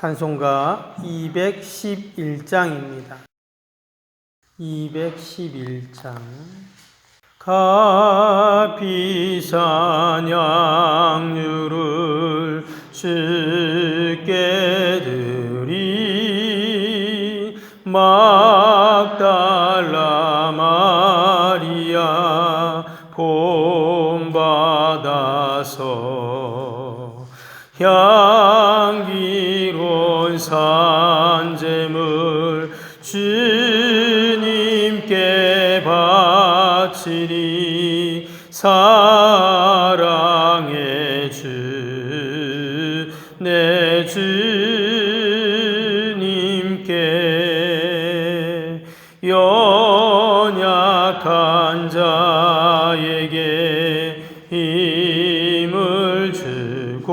찬송가 211장입니다. 211장. 값비싼 양류를 주께 드리 막달라 마리아 본받아서 향기로운 산제물 주님께 바치리 사랑의 주 내 주님께 연약한 자에게 힘을 주고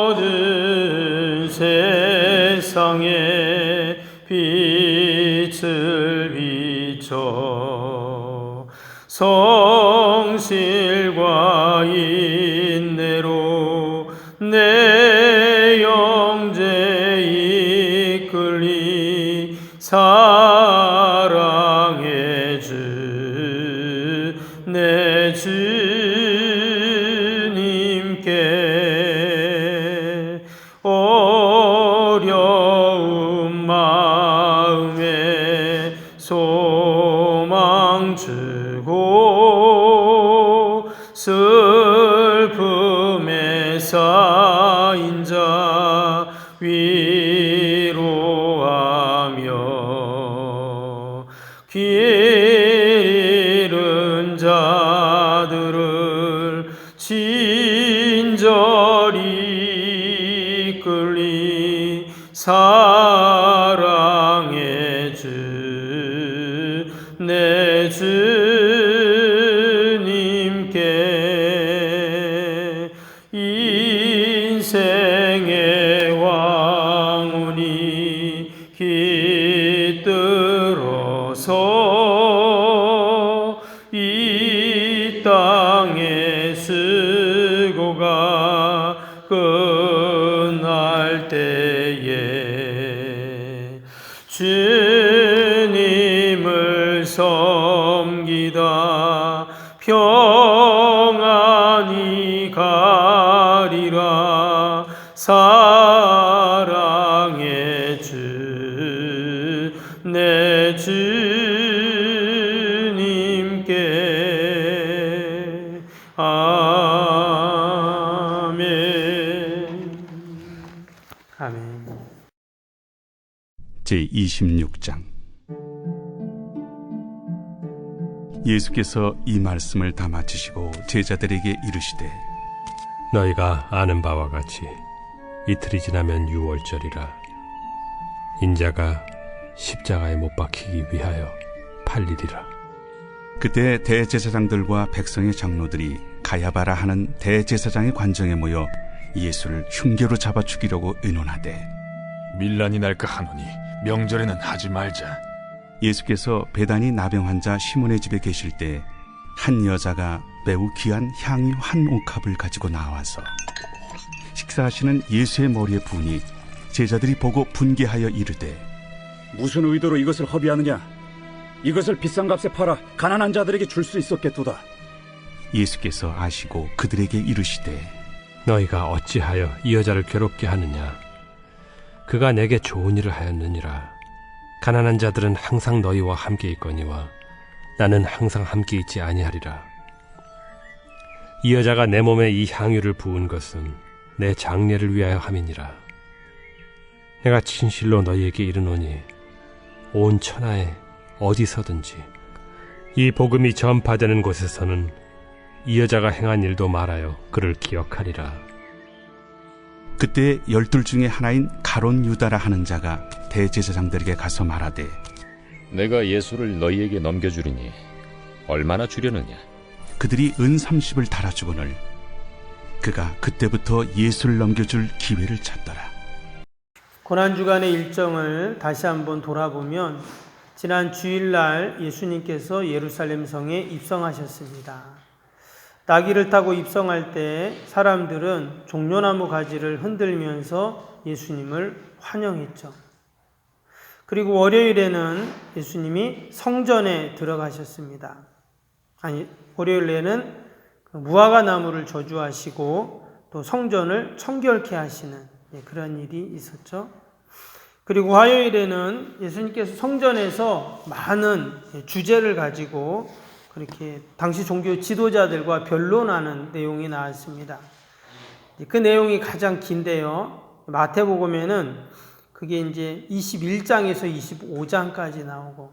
어두운 세상에 빛을 비춰 성실과 인내로 내 영제 이끌리 사랑의 주 내 주님께 어려운 마음에 소망 주고 슬픔에 쌓인 자 위로하며 길 잃은 자들을 친절히 이끌리 사랑의 주 내 주님께 인생의 왕운이 깃들어서 이 땅의 수고가 끝날 때에 주님을 섬기다 평안히 가리라 사랑의 주 내 주님께 아멘. 아멘. 제26장. 예수께서 이 말씀을 다 마치시고 제자들에게 이르시되 너희가 아는 바와 같이 이틀이 지나면 유월절이라 인자가 십자가에 못 박히기 위하여 팔리리라. 그때 대제사장들과 백성의 장로들이 가야바라 하는 대제사장의 관정에 모여 예수를 흉계로 잡아 죽이려고 의논하되 밀란이 날까 하노니 명절에는 하지 말자. 예수께서 베다니 나병 환자 시몬의 집에 계실 때 한 여자가 매우 귀한 향유 한 옥합을 가지고 나와서 식사하시는 예수의 머리에 부으니 제자들이 보고 분개하여 이르되 무슨 의도로 이것을 허비하느냐? 이것을 비싼 값에 팔아 가난한 자들에게 줄 수 있었겠도다. 예수께서 아시고 그들에게 이르시되 너희가 어찌하여 이 여자를 괴롭게 하느냐? 그가 내게 좋은 일을 하였느니라. 가난한 자들은 항상 너희와 함께 있거니와 나는 항상 함께 있지 아니하리라. 이 여자가 내 몸에 이 향유를 부은 것은 내 장례를 위하여 함이니라. 내가 진실로 너희에게 이르노니 온 천하에 어디서든지 이 복음이 전파되는 곳에서는 이 여자가 행한 일도 말하여 그를 기억하리라. 그때 12 중에 하나인 가론 유다라 하는 자가 대제사장들에게 가서 말하되 내가 예수를 너희에게 넘겨주리니 얼마나 주려느냐? 그들이 은 30을 달아주거늘 그가 그때부터 예수를 넘겨줄 기회를 찾더라. 고난주간의 일정을 다시 한번 돌아보면 지난 주일날 예수님께서 예루살렘 성에 입성하셨습니다. 나귀를 타고 입성할 때 사람들은 종려나무 가지를 흔들면서 예수님을 환영했죠. 그리고 월요일에는 예수님이 성전에 들어가셨습니다. 월요일에는 무화과 나무를 저주하시고 또 성전을 청결케 하시는 그런 일이 있었죠. 그리고 화요일에는 예수님께서 성전에서 많은 주제를 가지고 그렇게 당시 종교 지도자들과 변론하는 내용이 나왔습니다. 그 내용이 가장 긴데요. 마태복음에는 그게 이제 21장에서 25장까지 나오고,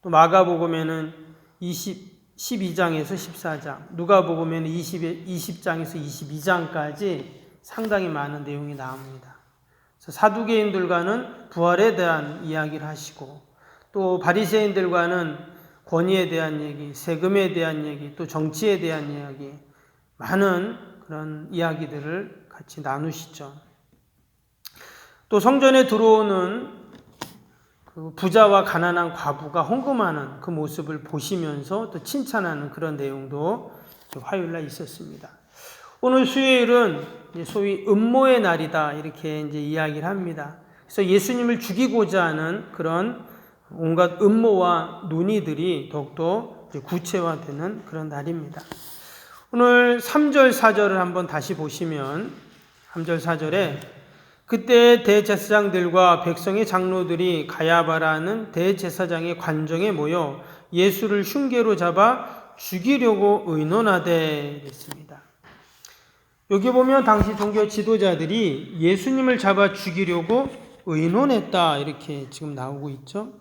또 마가복음에는 12장에서 14장, 누가복음에는 20장에서 22장까지 상당히 많은 내용이 나옵니다. 그래서 사두개인들과는 부활에 대한 이야기를 하시고, 또 바리새인들과는 권위에 대한 얘기, 세금에 대한 얘기, 또 정치에 대한 이야기, 많은 그런 이야기들을 같이 나누시죠. 또 성전에 들어오는 그 부자와 가난한 과부가 헌금하는 그 모습을 보시면서 또 칭찬하는 그런 내용도 화요일날 있었습니다. 오늘 수요일은 소위 음모의 날이다, 이렇게 이제 이야기를 합니다. 그래서 예수님을 죽이고자 하는 그런 온갖 음모와 논의들이 더욱더 구체화되는 그런 날입니다. 오늘 3절 4절을 한번 다시 보시면 3절 4절에 그때 대제사장들과 백성의 장로들이 가야바라는 대제사장의 관정에 모여 예수를 흉계로 잡아 죽이려고 의논하되 했습니다. 여기 보면 당시 종교 지도자들이 예수님을 잡아 죽이려고 의논했다, 이렇게 지금 나오고 있죠.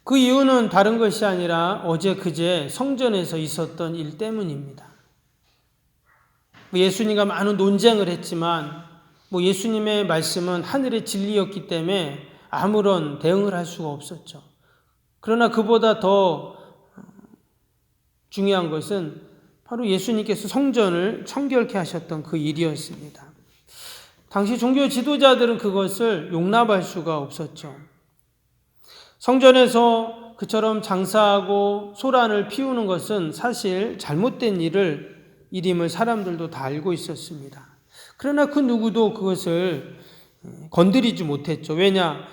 그 이유는 다른 것이 아니라 어제 그제 성전에서 있었던 일 때문입니다. 예수님과 많은 논쟁을 했지만 예수님의 말씀은 하늘의 진리였기 때문에 아무런 대응을 할 수가 없었죠. 그러나 그보다 더 중요한 것은 바로 예수님께서 성전을 청결케 하셨던 그 일이었습니다. 당시 종교 지도자들은 그것을 용납할 수가 없었죠. 성전에서 그처럼 장사하고 소란을 피우는 것은 사실 잘못된 일임을 사람들도 다 알고 있었습니다. 그러나 그 누구도 그것을 건드리지 못했죠. 왜냐?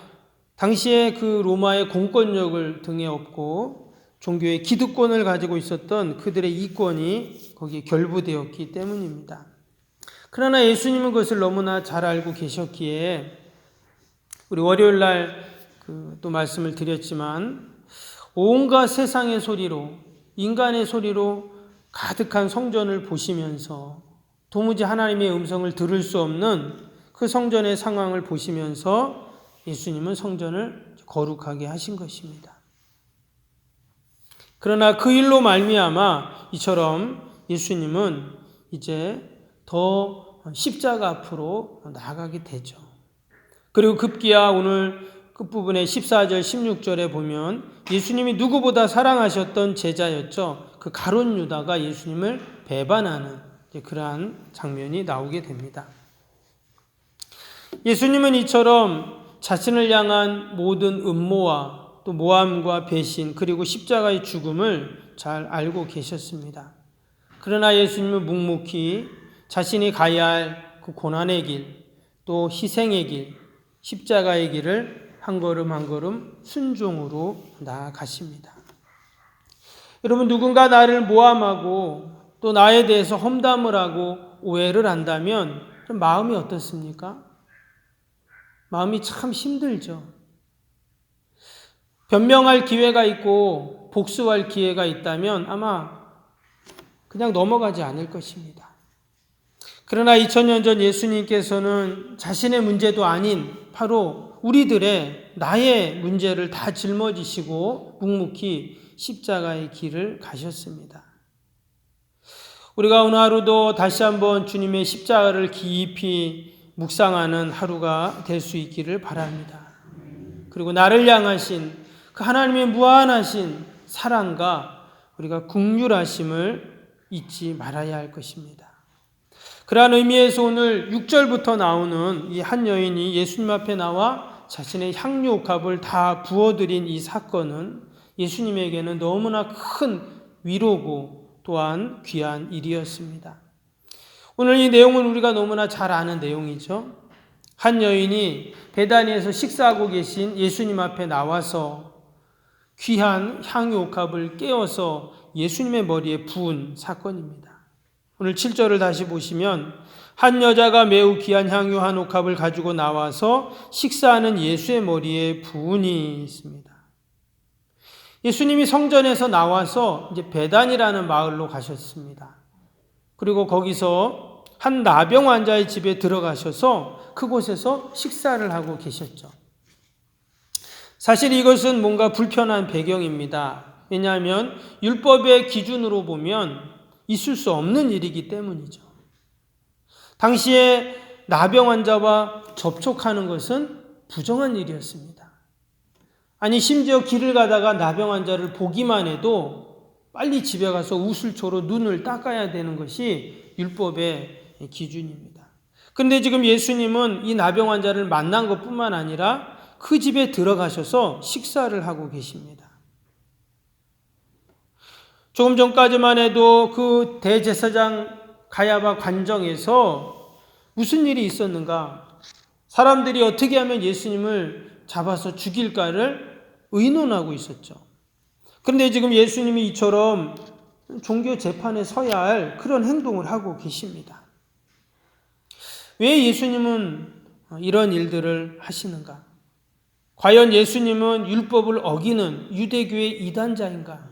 당시에 그 로마의 공권력을 등에 업고 종교의 기득권을 가지고 있었던 그들의 이권이 거기에 결부되었기 때문입니다. 그러나 예수님은 그것을 너무나 잘 알고 계셨기에 우리 월요일 날 또 말씀을 드렸지만 온갖 세상의 소리로, 인간의 소리로 가득한 성전을 보시면서 도무지 하나님의 음성을 들을 수 없는 그 성전의 상황을 보시면서 예수님은 성전을 거룩하게 하신 것입니다. 그러나 그 일로 말미암아 이처럼 예수님은 이제 더 십자가 앞으로 나아가게 되죠. 그리고 급기야 오늘 끝부분에 14절 16절에 보면 예수님이 누구보다 사랑하셨던 제자였죠. 그 가룟 유다가 예수님을 배반하는 그러한 장면이 나오게 됩니다. 예수님은 이처럼 자신을 향한 모든 음모와 또 모함과 배신 그리고 십자가의 죽음을 잘 알고 계셨습니다. 그러나 예수님은 묵묵히 자신이 가야 할 그 고난의 길, 또 희생의 길, 십자가의 길을 한 걸음 한 걸음 순종으로 나아가십니다. 여러분, 누군가 나를 모함하고 또 나에 대해서 험담을 하고 오해를 한다면 마음이 어떻습니까? 마음이 참 힘들죠. 변명할 기회가 있고 복수할 기회가 있다면 아마 그냥 넘어가지 않을 것입니다. 그러나 2000년 전 예수님께서는 자신의 문제도 아닌 바로 우리들의 나의 문제를 다 짊어지시고 묵묵히 십자가의 길을 가셨습니다. 우리가 오늘 하루도 다시 한번 주님의 십자가를 깊이 묵상하는 하루가 될 수 있기를 바랍니다. 그리고 나를 향하신 그 하나님의 무한하신 사랑과 우리가 긍휼하심을 잊지 말아야 할 것입니다. 그러한 의미에서 오늘 6절부터 나오는 이 한 여인이 예수님 앞에 나와 자신의 향유옥합을 다 부어드린 이 사건은 예수님에게는 너무나 큰 위로고 또한 귀한 일이었습니다. 오늘 이 내용은 우리가 너무나 잘 아는 내용이죠. 한 여인이 베다니에서 식사하고 계신 예수님 앞에 나와서 귀한 향유 옥합을 깨어서 예수님의 머리에 부은 사건입니다. 오늘 7절을 다시 보시면 한 여자가 매우 귀한 향유 한 옥합을 가지고 나와서 식사하는 예수의 머리에 부으니 있습니다. 예수님이 성전에서 나와서 이제 베단이라는 마을로 가셨습니다. 그리고 거기서 한 나병 환자의 집에 들어가셔서 그곳에서 식사를 하고 계셨죠. 사실 이것은 뭔가 불편한 배경입니다. 왜냐하면 율법의 기준으로 보면 있을 수 없는 일이기 때문이죠. 당시에 나병 환자와 접촉하는 것은 부정한 일이었습니다. 아니 심지어 길을 가다가 나병 환자를 보기만 해도 빨리 집에 가서 우슬초로 눈을 닦아야 되는 것이 율법의 기준입니다. 그런데 지금 예수님은 이 나병 환자를 만난 것뿐만 아니라 그 집에 들어가셔서 식사를 하고 계십니다. 조금 전까지만 해도 그 대제사장 가야바 관정에서 무슨 일이 있었는가? 사람들이 어떻게 하면 예수님을 잡아서 죽일까를 의논하고 있었죠. 그런데 지금 예수님이 이처럼 종교 재판에 서야 할 그런 행동을 하고 계십니다. 왜 예수님은 이런 일들을 하시는가? 과연 예수님은 율법을 어기는 유대교의 이단자인가?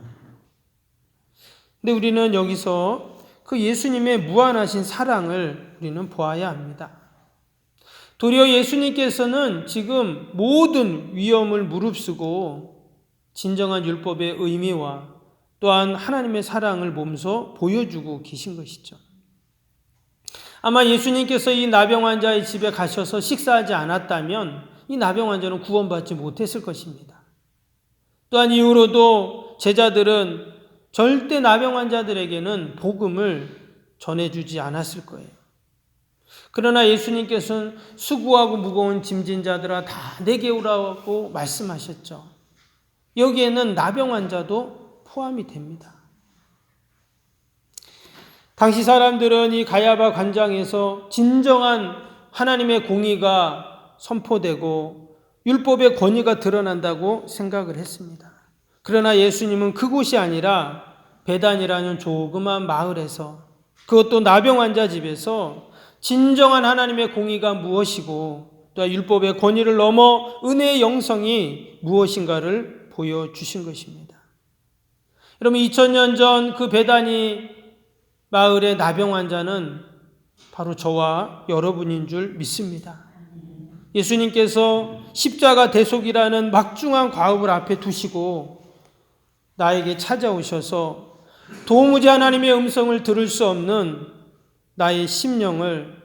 근데 우리는 여기서 그 예수님의 무한하신 사랑을 우리는 보아야 합니다. 도리어 예수님께서는 지금 모든 위험을 무릅쓰고 진정한 율법의 의미와 또한 하나님의 사랑을 몸소 보여주고 계신 것이죠. 아마 예수님께서 이 나병 환자의 집에 가셔서 식사하지 않았다면 이 나병 환자는 구원받지 못했을 것입니다. 또한 이후로도 제자들은 절대 나병 환자들에게는 복음을 전해주지 않았을 거예요. 그러나 예수님께서는 수고하고 무거운 짐진 자들아 다 내게 오라고 말씀하셨죠. 여기에는 나병 환자도 포함이 됩니다. 당시 사람들은 이 가야바 관장에서 진정한 하나님의 공의가 선포되고 율법의 권위가 드러난다고 생각을 했습니다. 그러나 예수님은 그곳이 아니라 베단이라는 조그만 마을에서 그것도 나병 환자 집에서 진정한 하나님의 공의가 무엇이고 또 율법의 권위를 넘어 은혜의 영성이 무엇인가를 보여주신 것입니다. 여러분 2000년 전 그 베다니 마을의 나병 환자는 바로 저와 여러분인 줄 믿습니다. 예수님께서 십자가 대속이라는 막중한 과업을 앞에 두시고 나에게 찾아오셔서 도무지 하나님의 음성을 들을 수 없는 나의 심령을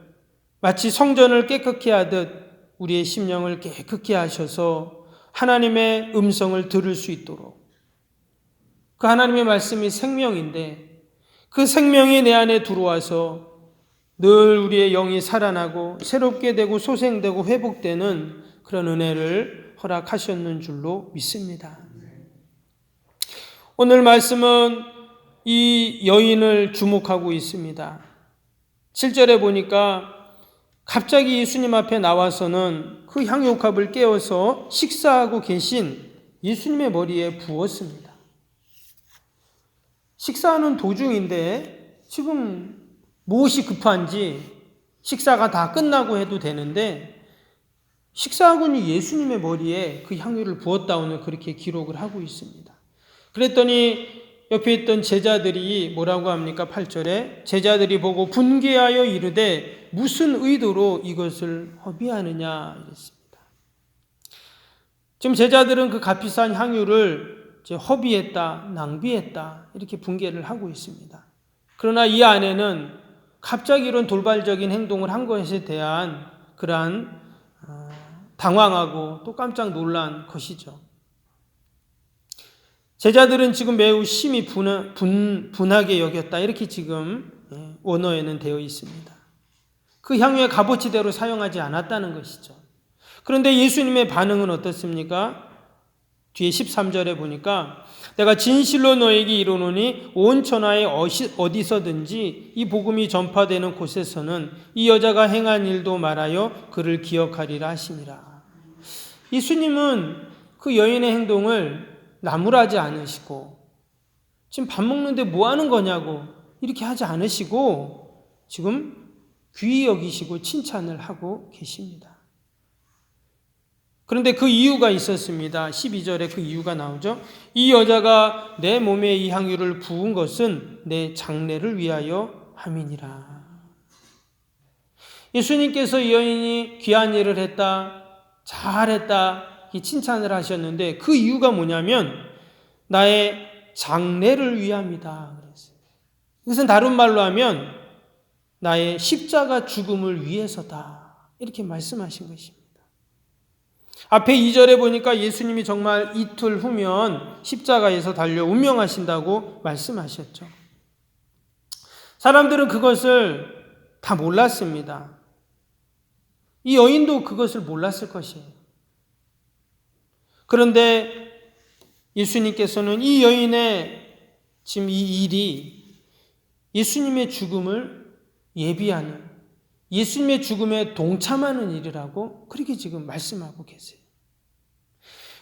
마치 성전을 깨끗게 하듯 우리의 심령을 깨끗게 하셔서 하나님의 음성을 들을 수 있도록 그 하나님의 말씀이 생명인데 그 생명이 내 안에 들어와서 늘 우리의 영이 살아나고 새롭게 되고 소생되고 회복되는 그런 은혜를 허락하셨는 줄로 믿습니다. 오늘 말씀은 이 여인을 주목하고 있습니다. 7절에 보니까 갑자기 예수님 앞에 나와서는 그 향유옥합을 깨워서 식사하고 계신 예수님의 머리에 부었습니다. 식사하는 도중인데 지금 무엇이 급한지 식사가 다 끝나고 해도 되는데 식사하고는 예수님의 머리에 그 향유를 부었다 오늘 그렇게 기록을 하고 있습니다. 그랬더니 옆에 있던 제자들이 뭐라고 합니까? 8절에 제자들이 보고 분개하여 이르되 무슨 의도로 이것을 허비하느냐 이랬습니다. 지금 제자들은 그 값비싼 향유를 허비했다, 낭비했다 이렇게 분개를 하고 있습니다. 그러나 이 안에는 갑자기 이런 돌발적인 행동을 한 것에 대한 그러한 당황하고 또 깜짝 놀란 것이죠. 제자들은 지금 매우 심히 분하게 여겼다 이렇게 지금 원어에는 되어 있습니다. 그 향유의 값어치대로 사용하지 않았다는 것이죠. 그런데 예수님의 반응은 어떻습니까? 뒤에 13절에 보니까 내가 진실로 너에게 이르노니 온 천하에 어디서든지 이 복음이 전파되는 곳에서는 이 여자가 행한 일도 말하여 그를 기억하리라 하시니라. 예수님은 그 여인의 행동을 나무라지 않으시고 지금 밥 먹는데 뭐 하는 거냐고 이렇게 하지 않으시고 지금 귀히 여기시고 칭찬을 하고 계십니다. 그런데 그 이유가 있었습니다. 12절에 그 이유가 나오죠. 이 여자가 내 몸에 이 향유를 부은 것은 내 장례를 위하여 함이니라. 예수님께서 이 여인이 귀한 일을 했다, 잘했다 이 칭찬을 하셨는데 그 이유가 뭐냐면 나의 장례를 위함이다 그랬어요. 이것은 다른 말로 하면 나의 십자가 죽음을 위해서다 이렇게 말씀하신 것입니다. 앞에 2절에 보니까 예수님이 정말 이틀 후면 십자가에서 달려 운명하신다고 말씀하셨죠. 사람들은 그것을 다 몰랐습니다. 이 여인도 그것을 몰랐을 것이에요. 그런데 예수님께서는 이 여인의 지금 이 일이 예수님의 죽음을 예비하는, 예수님의 죽음에 동참하는 일이라고 그렇게 지금 말씀하고 계세요.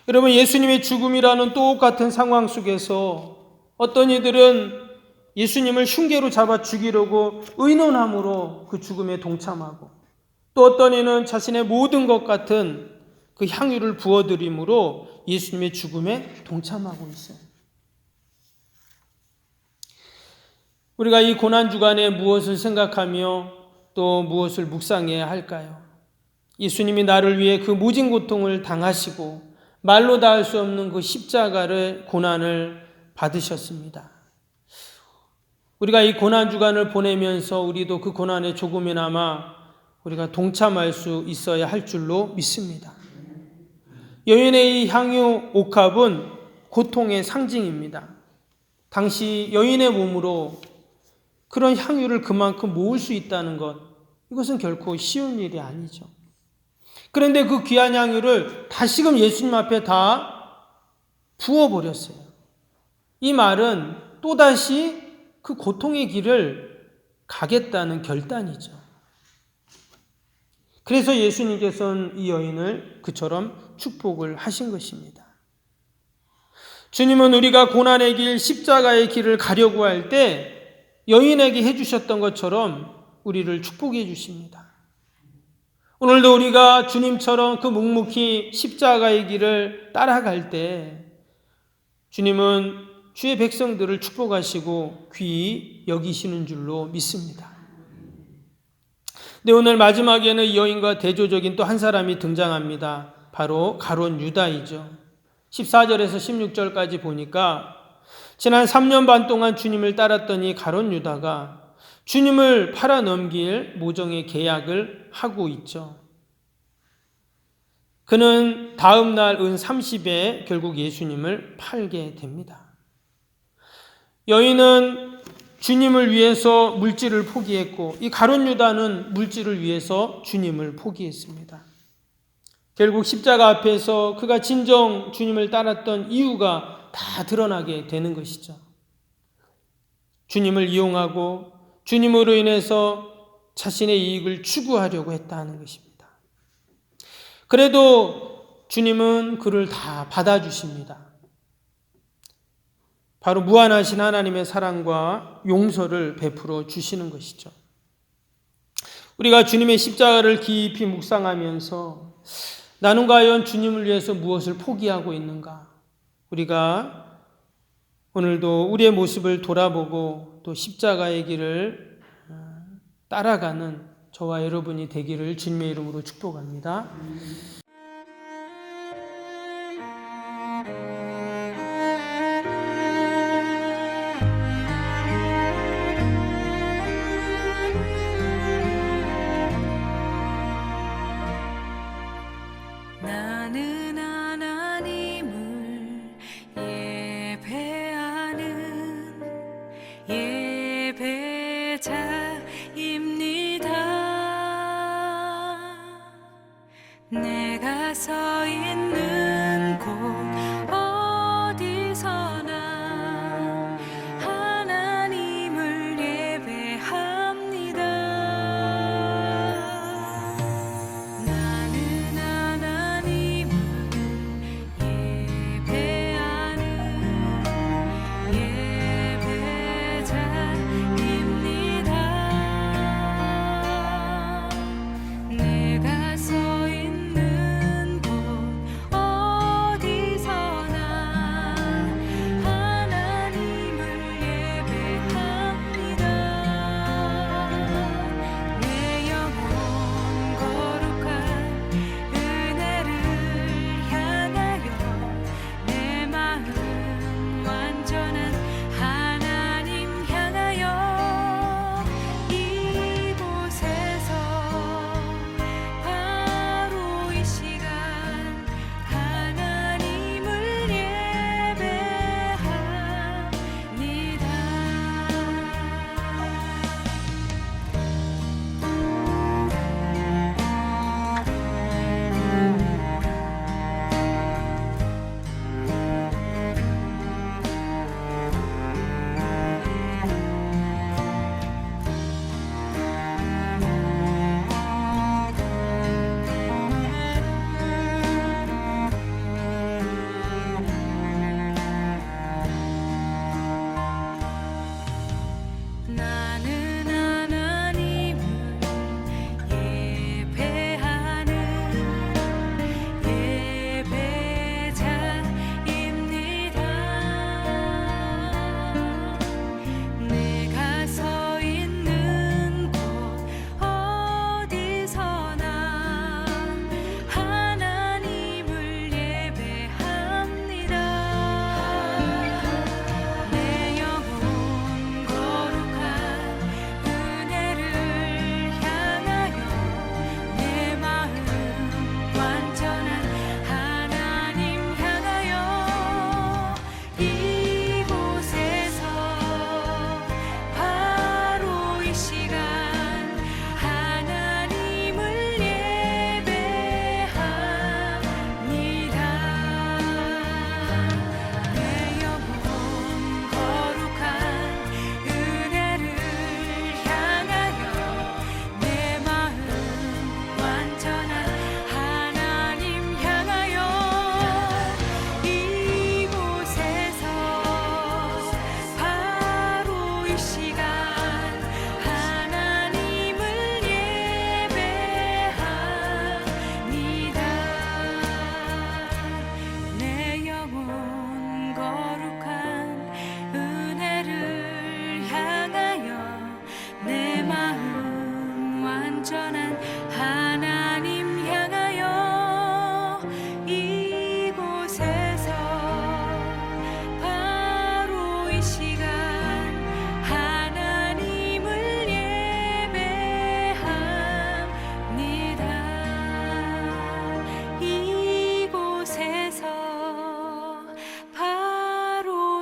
여러분, 예수님의 죽음이라는 똑같은 상황 속에서 어떤 이들은 예수님을 흉계로 잡아 죽이려고 의논함으로 그 죽음에 동참하고, 또 어떤 이는 자신의 모든 것 같은 그 향유를 부어드림으로 예수님의 죽음에 동참하고 있어요. 우리가 이 고난주간에 무엇을 생각하며 또 무엇을 묵상해야 할까요? 예수님이 나를 위해 그 모진 고통을 당하시고 말로 다 할 수 없는 그 십자가를 고난을 받으셨습니다. 우리가 이 고난주간을 보내면서 우리도 그 고난에 조금이나마 우리가 동참할 수 있어야 할 줄로 믿습니다. 여인의 이 향유 옥합은 고통의 상징입니다. 당시 여인의 몸으로 그런 향유를 그만큼 모을 수 있다는 것, 이것은 결코 쉬운 일이 아니죠. 그런데 그 귀한 향유를 다시금 예수님 앞에 다 부어버렸어요. 이 말은 또다시 그 고통의 길을 가겠다는 결단이죠. 그래서 예수님께서는 이 여인을 그처럼 축복을 하신 것입니다. 주님은 우리가 고난의 길, 십자가의 길을 가려고 할 때 여인에게 해주셨던 것처럼 우리를 축복해 주십니다. 오늘도 우리가 주님처럼 그 묵묵히 십자가의 길을 따라갈 때 주님은 주의 백성들을 축복하시고 귀히 여기시는 줄로 믿습니다. 네, 오늘 마지막에는 이 여인과 대조적인 또 한 사람이 등장합니다. 바로 가룟 유다이죠. 14절에서 16절까지 보니까 지난 3년 반 동안 주님을 따랐던 이 가룟 유다가 주님을 팔아넘길 모종의 계약을 하고 있죠. 그는 다음 날 은 30에 결국 예수님을 팔게 됩니다. 여인은 주님을 위해서 물질을 포기했고 이 가룟 유다는 물질을 위해서 주님을 포기했습니다. 결국 십자가 앞에서 그가 진정 주님을 따랐던 이유가 다 드러나게 되는 것이죠. 주님을 이용하고 주님으로 인해서 자신의 이익을 추구하려고 했다는 것입니다. 그래도 주님은 그를 다 받아주십니다. 바로 무한하신 하나님의 사랑과 용서를 베풀어 주시는 것이죠. 우리가 주님의 십자가를 깊이 묵상하면서 나는 과연 주님을 위해서 무엇을 포기하고 있는가? 우리가 오늘도 우리의 모습을 돌아보고 또 십자가의 길을 따라가는 저와 여러분이 되기를 주님의 이름으로 축복합니다. 나는 하나님을 예배하는 예배자입니다. 내가 서 있는 곳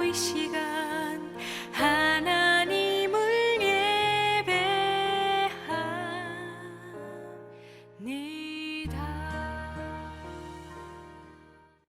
이 시간